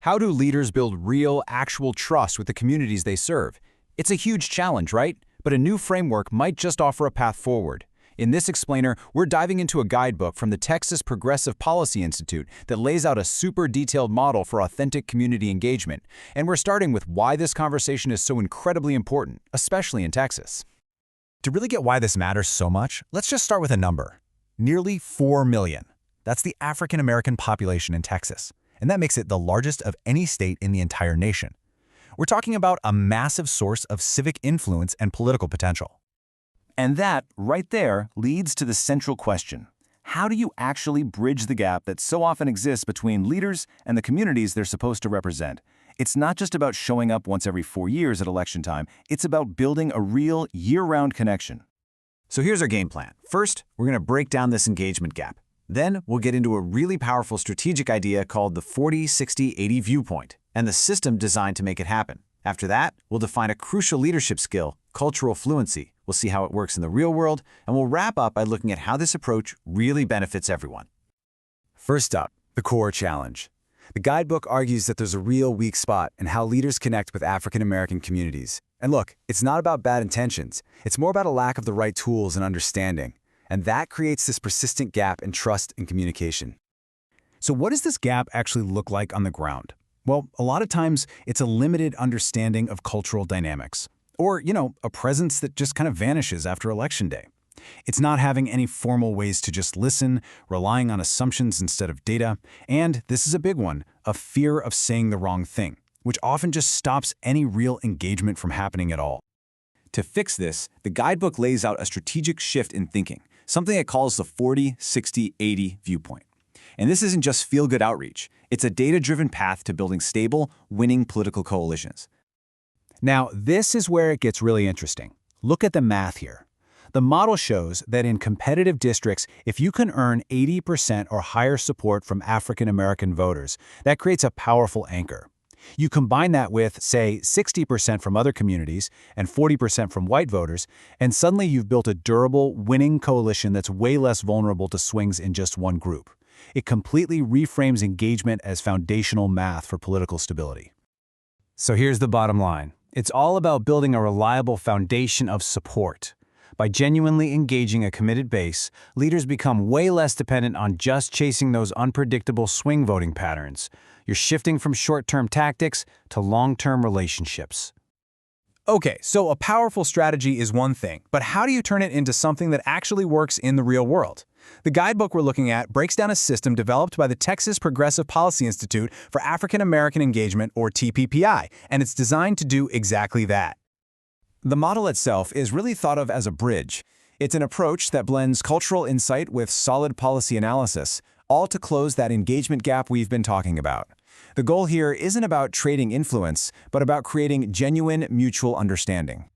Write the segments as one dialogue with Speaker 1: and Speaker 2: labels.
Speaker 1: How do leaders build real, actual trust with the communities they serve? It's a huge challenge, right? But a new framework might just offer a path forward. In this explainer, we're diving into a guidebook from the Texas Progressive Policy Institute that lays out a super detailed model for authentic community engagement. And we're starting with why this conversation is so incredibly important, especially in Texas.
Speaker 2: To really get why this matters so much, let's just start with a number. Nearly 4 million. That's the African American population in Texas, and that makes it the largest of any state in the entire nation. We're talking about a massive source of civic influence and political potential.
Speaker 3: And that, right there, leads to the central question. How do you actually bridge the gap that so often exists between leaders and the communities they're supposed to represent? It's not just about showing up once every 4 years at election time. It's about building a real, year-round connection.
Speaker 4: So here's our game plan. First, we're going to break down this engagement gap. Then we'll get into a really powerful strategic idea called the 40-60-80 viewpoint and the system designed to make it happen. After that, we'll define a crucial leadership skill, cultural fluency. We'll see how it works in the real world, and we'll wrap up by looking at how this approach really benefits everyone.
Speaker 2: First up, the core challenge. The guidebook argues that there's a real weak spot in how leaders connect with African American communities. And look, it's not about bad intentions. It's more about a lack of the right tools and understanding. And that creates this persistent gap in trust and communication. So what does this gap actually look like on the ground? Well, a lot of times it's a limited understanding of cultural dynamics. Or, a presence that just kind of vanishes after Election Day. It's not having any formal ways to just listen, relying on assumptions instead of data, and this is a big one, a fear of saying the wrong thing, which often just stops any real engagement from happening at all.
Speaker 3: To fix this, the guidebook lays out a strategic shift in thinking, something it calls the 40-60-80 viewpoint. And this isn't just feel-good outreach. It's a data-driven path to building stable, winning political coalitions.
Speaker 2: Now, this is where it gets really interesting. Look at the math here. The model shows that in competitive districts, if you can earn 80% or higher support from African American voters, that creates a powerful anchor. You combine that with, say, 60% from other communities and 40% from white voters, and suddenly you've built a durable, winning coalition that's way less vulnerable to swings in just one group. It completely reframes engagement as foundational math for political stability. So here's the bottom line. It's all about building a reliable foundation of support. By genuinely engaging a committed base, leaders become way less dependent on just chasing those unpredictable swing voting patterns. You're shifting from short-term tactics to long-term relationships. Okay, so a powerful strategy is one thing, but how do you turn it into something that actually works in the real world? The guidebook we're looking at breaks down a system developed by the Texas Progressive Policy Institute for African American Engagement, or TPPI, and it's designed to do exactly that.
Speaker 3: The model itself is really thought of as a bridge. It's an approach that blends cultural insight with solid policy analysis, all to close that engagement gap we've been talking about. The goal here isn't about trading influence, but about creating genuine mutual understanding.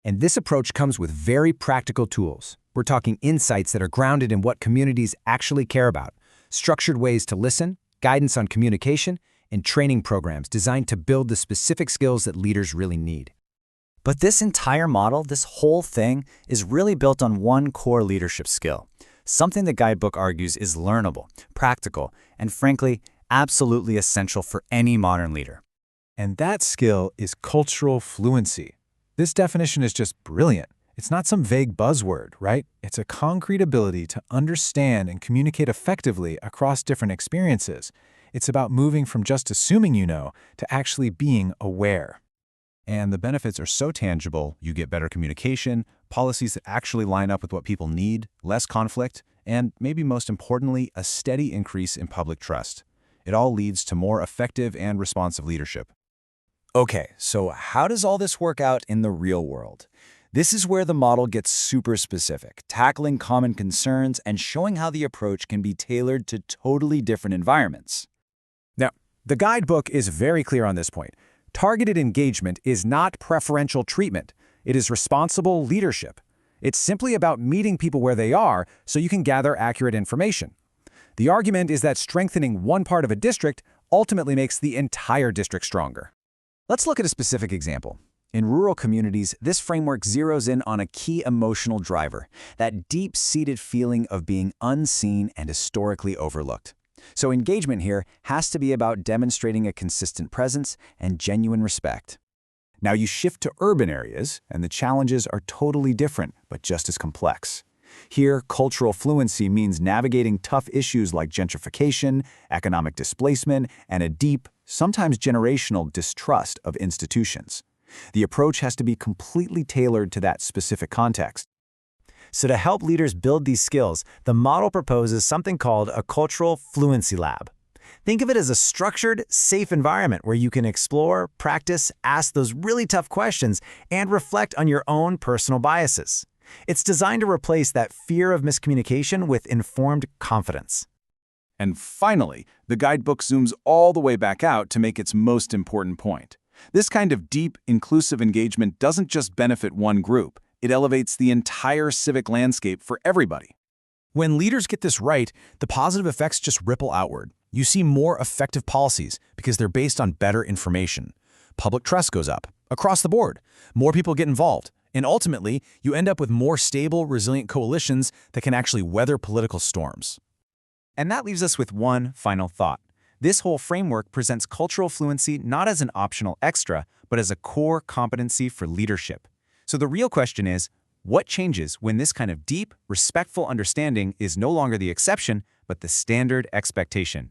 Speaker 5: And this approach comes with very practical tools. We're talking insights that are grounded in what communities actually care about, structured ways to listen, guidance on communication, and training programs designed to build the specific skills that leaders really need.
Speaker 6: But this entire model, this whole thing, is really built on one core leadership skill, something the guidebook argues is learnable, practical, and frankly, absolutely essential for any modern leader.
Speaker 2: And that skill is cultural fluency. This definition is just brilliant. It's not some vague buzzword, right? It's a concrete ability to understand and communicate effectively across different experiences. It's about moving from just assuming you know to actually being aware.
Speaker 3: And the benefits are so tangible, you get better communication, policies that actually line up with what people need, less conflict, and maybe most importantly, a steady increase in public trust. It all leads to more effective and responsive leadership.
Speaker 4: Okay, so how does all this work out in the real world? This is where the model gets super specific, tackling common concerns and showing how the approach can be tailored to totally different environments.
Speaker 3: Now, the guidebook is very clear on this point. Targeted engagement is not preferential treatment. It is responsible leadership. It's simply about meeting people where they are so you can gather accurate information. The argument is that strengthening one part of a district ultimately makes the entire district stronger. Let's look at a specific example. In rural communities, this framework zeroes in on a key emotional driver, that deep-seated feeling of being unseen and historically overlooked.
Speaker 2: So engagement here has to be about demonstrating a consistent presence and genuine respect.
Speaker 4: Now you shift to urban areas, and the challenges are totally different, but just as complex. Here, cultural fluency means navigating tough issues like gentrification, economic displacement, and a deep, sometimes generational distrust of institutions. The approach has to be completely tailored to that specific context.
Speaker 6: So to help leaders build these skills, the model proposes something called a cultural fluency lab. Think of it as a structured, safe environment where you can explore, practice, ask those really tough questions, and reflect on your own personal biases. It's designed to replace that fear of miscommunication with informed confidence.
Speaker 1: And finally, the guidebook zooms all the way back out to make its most important point. This kind of deep, inclusive engagement doesn't just benefit one group, it elevates the entire civic landscape for everybody.
Speaker 3: When leaders get this right, the positive effects just ripple outward. You see more effective policies because they're based on better information. Public trust goes up, across the board. More people get involved. And ultimately, you end up with more stable, resilient coalitions that can actually weather political storms.
Speaker 2: And that leaves us with one final thought. This whole framework presents cultural fluency not as an optional extra, but as a core competency for leadership. So the real question is, what changes when this kind of deep, respectful understanding is no longer the exception, but the standard expectation?